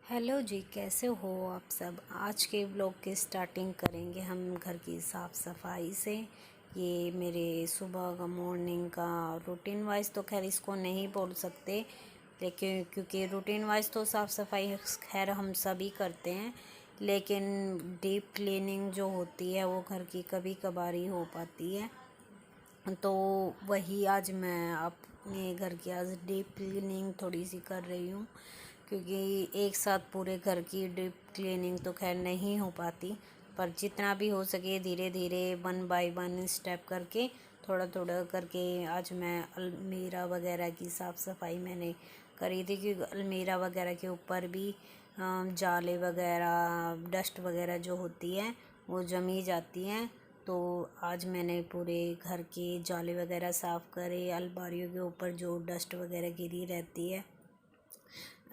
Hello जी, कैसे हो आप सब। आज के ब्लॉग की स्टार्टिंग करेंगे हम घर की साफ़ सफाई से। ये मेरे सुबह का मॉर्निंग का रूटीन वाइज तो खैर इसको नहीं बोल सकते, लेकिन क्योंकि रूटीन वाइज तो साफ़ सफाई खैर हम सभी करते हैं, लेकिन डीप क्लीनिंग जो होती है वो घर की कभी कभार ही हो पाती है। तो वही आज मैं अपने घर की आज डीप क्लीनिंग थोड़ी सी कर रही हूँ, क्योंकि एक साथ पूरे घर की डीप क्लीनिंग तो खैर नहीं हो पाती, पर जितना भी हो सके धीरे धीरे 1 बाय 1 स्टेप करके थोड़ा थोड़ा करके आज मैं अलमीरा वगैरह की साफ़ सफाई मैंने करी थी, क्योंकि अलमीरा वगैरह के ऊपर भी जाले वगैरह डस्ट वगैरह जो होती है वो जमी जाती हैं। तो आज मैंने पूरे घर के जाले वगैरह साफ़ करे, अलमारियों के ऊपर जो डस्ट वगैरह गिरी रहती है।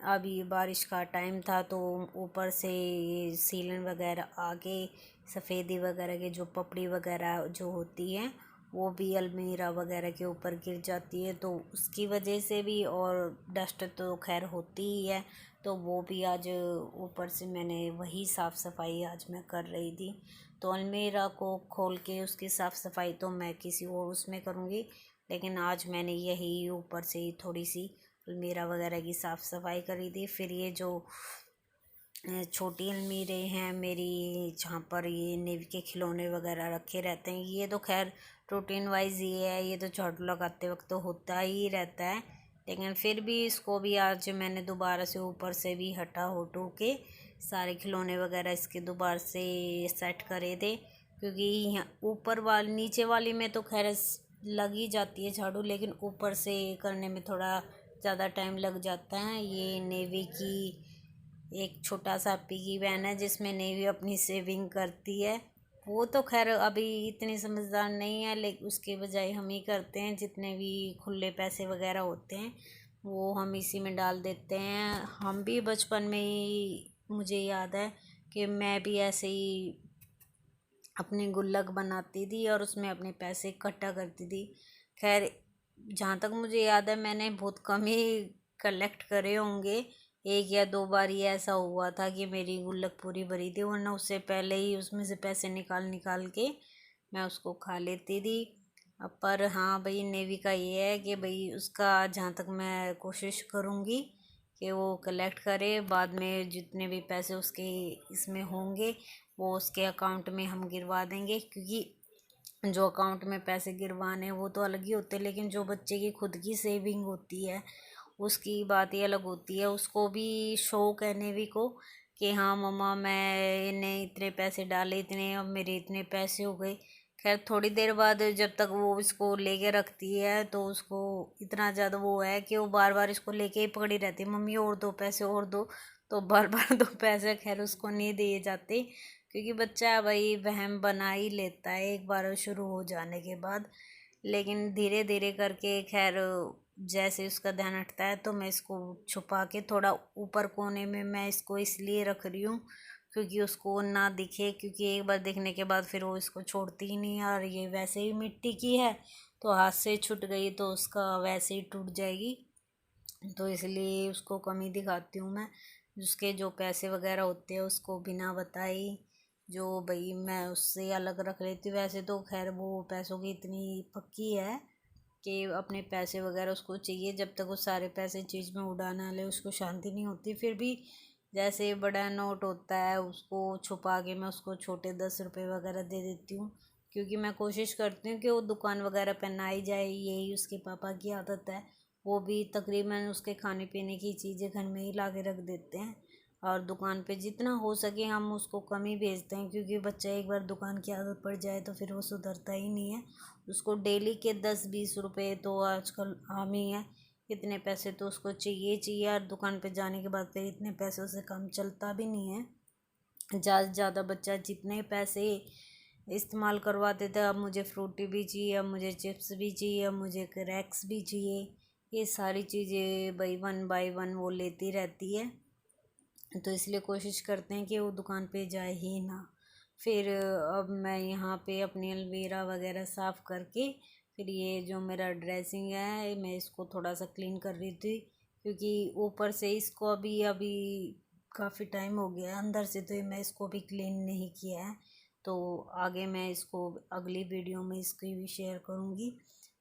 अभी बारिश का टाइम था तो ऊपर से ये सीलन वगैरह आके सफ़ेदी वगैरह के जो पपड़ी वगैरह जो होती है वो भी अलमीरा वगैरह के ऊपर गिर जाती है, तो उसकी वजह से भी, और डस्ट तो खैर होती ही है, तो वो भी आज ऊपर से मैंने वही साफ़ सफाई आज मैं कर रही थी। तो अलमीरा को खोल के उसकी साफ़ सफाई तो मैं किसी और उसमें करूँगी, लेकिन आज मैंने यही ऊपर से ही थोड़ी सी अलमीरा वगैरह की साफ़ सफाई करी थी। फिर ये जो छोटी अलमीरे हैं मेरी, जहाँ पर ये नेवी के खिलौने वगैरह रखे रहते हैं, ये तो खैर रूटीन वाइज ये है, ये तो झाड़ू लगाते वक्त तो होता ही रहता है, लेकिन फिर भी इसको भी आज मैंने दोबारा से ऊपर से भी हटा होटू के सारे खिलौने वगैरह इसके दोबारा से सेट करे थे, क्योंकि यहाँ ऊपर वाली नीचे वाली में तो खैर लग ही जाती है झाड़ू, लेकिन ऊपर से करने में थोड़ा ज़्यादा टाइम लग जाता है। ये नेवी की एक छोटा सा पिगी वैन है जिसमें नेवी अपनी सेविंग करती है, वो तो खैर अभी इतनी समझदार नहीं है, लेकिन उसके बजाय हम ही करते हैं, जितने भी खुले पैसे वगैरह होते हैं वो हम इसी में डाल देते हैं। हम भी बचपन में ही, मुझे याद है कि मैं भी ऐसे ही अपनी गुल्लक बनाती थी और उसमें अपने पैसे इकट्ठा करती थी। खैर जहाँ तक मुझे याद है मैंने बहुत कम ही कलेक्ट करे होंगे, 1 या 2 बार ही ऐसा हुआ था कि मेरी गुल्लक पूरी भरी थी, वरना उससे पहले ही उसमें से पैसे निकाल निकाल के मैं उसको खा लेती थी। पर हाँ भाई, नेवी का ये है कि भाई उसका जहाँ तक मैं कोशिश करूँगी कि वो कलेक्ट करे, बाद में जितने भी पैसे उसके इसमें होंगे वो उसके अकाउंट में हम गिरवा देंगे, क्योंकि जो अकाउंट में पैसे गिरवाने वो तो अलग ही होते हैं, लेकिन जो बच्चे की खुद की सेविंग होती है उसकी बात ही अलग होती है। उसको भी शौक है नेवी को कि हाँ मम्मा मैंने इतने पैसे डाले, इतने अब मेरे इतने पैसे हो गए। खैर थोड़ी देर बाद जब तक वो इसको लेके रखती है तो उसको इतना ज़्यादा वो है कि वो बार बार इसको लेके ही पकड़ी रहती है, मम्मी और दो पैसे और दो, तो बार बार दो पैसे खैर उसको नहीं दिए जाते, क्योंकि बच्चा भाई वहम बना ही लेता है एक बार शुरू हो जाने के बाद। लेकिन धीरे धीरे करके खैर जैसे उसका ध्यान हटता है तो मैं इसको छुपा के थोड़ा ऊपर कोने में मैं इसको इसलिए रख रही हूँ क्योंकि उसको ना दिखे, क्योंकि एक बार देखने के बाद फिर वो इसको छोड़ती ही नहीं है, और ये वैसे ही मिट्टी की है तो हाथ से छूट गई तो उसका वैसे ही टूट जाएगी, तो इसलिए उसको कम ही दिखाती हूँ मैं। उसके जो पैसे वगैरह होते हैं उसको बिना बताई जो भाई मैं उससे अलग रख लेती हूँ। वैसे तो खैर वो पैसों की इतनी पक्की है कि अपने पैसे वगैरह उसको चाहिए, जब तक वो सारे पैसे चीज़ में उड़ाना ले उसको शांति नहीं होती। फिर भी जैसे बड़ा नोट होता है उसको छुपा के मैं उसको छोटे 10 रुपये वगैरह दे देती हूँ, क्योंकि मैं कोशिश करती हूँ कि वो दुकान वगैरह पे ना ही जाए, यही उसके पापा की आदत है। वो भी तकरीबन उसके खाने पीने की चीज़ें घर में ही ला के रख देते हैं, और दुकान पे जितना हो सके हम उसको कम ही भेजते हैं, क्योंकि बच्चा एक बार दुकान की आदत पड़ जाए तो फिर वो सुधरता ही नहीं है। उसको डेली के 10-20 रुपए तो आजकल आम ही है, इतने पैसे तो उसको चाहिए चाहिए, और दुकान पे जाने के बाद फिर इतने पैसों से कम चलता भी नहीं है। ज़्यादा से ज़्यादा बच्चा जितने पैसे इस्तेमाल करवाते थे, अब मुझे फ्रूटी भी चाहिए, अब मुझे चिप्स भी चाहिए, अब मुझे क्रैक्स भी चाहिए, ये सारी चीज़ें भाई 1 बाय 1 वो लेती रहती है। तो इसलिए कोशिश करते हैं कि वो दुकान पे जाए ही ना। फिर अब मैं यहाँ पे अपनी अलमीरा वगैरह साफ़ करके फिर ये जो मेरा ड्रेसिंग है मैं इसको थोड़ा सा क्लीन कर रही थी, क्योंकि ऊपर से इसको अभी अभी काफ़ी टाइम हो गया अंदर से, तो मैं इसको भी क्लीन नहीं किया है। तो आगे मैं इसको अगली वीडियो में इसकी भी शेयर करूँगी।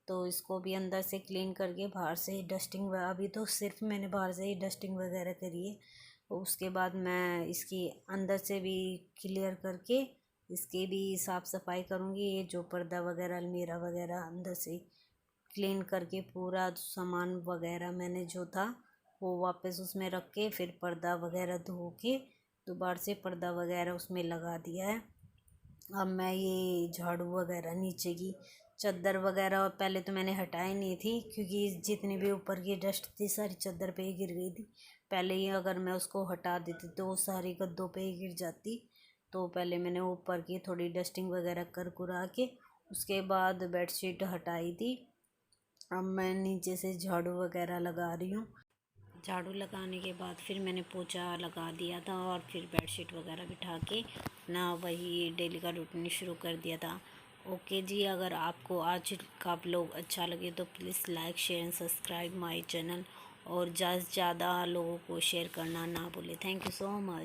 तो इसको भी अंदर से क्लीन करके बाहर से डस्टिंग, अभी तो सिर्फ मैंने बाहर से ही डस्टिंग वगैरह करी है। उसके बाद मैं इसकी अंदर से भी क्लियर करके इसकी भी साफ़ सफाई करूँगी। ये जो पर्दा वगैरह, अलमीरा वगैरह अंदर से क्लीन करके पूरा सामान वगैरह मैंने जो था वो वापस उसमें रख के फिर पर्दा वगैरह धो के दोबारा से पर्दा वगैरह उसमें लगा दिया है। अब मैं ये झाड़ू वगैरह नीचे की चादर वगैरह पहले तो मैंने हटाई नहीं थी, क्योंकि जितनी भी ऊपर की डस्ट थी सारी चादर पे ही गिर गई थी। पहले ही अगर मैं उसको हटा देती तो वो सारी गद्दों पे ही गिर जाती। तो पहले मैंने ऊपर की थोड़ी डस्टिंग वगैरह कर कुरा के उसके बाद बेडशीट हटाई थी। अब मैं नीचे से झाड़ू वगैरह लगा रही हूँ। झाड़ू लगाने के बाद फिर मैंने पोछा लगा दिया था और फिर बेडशीट वगैरह बिठा के ना वही डेली का रूटीन शुरू कर दिया था। ओके जी, अगर आपको आज का व्लॉग अच्छा लगे तो please like share and subscribe my channel, और ज़्यादा से ज़्यादा लोगों को शेयर करना ना भूलें। Thank you so much.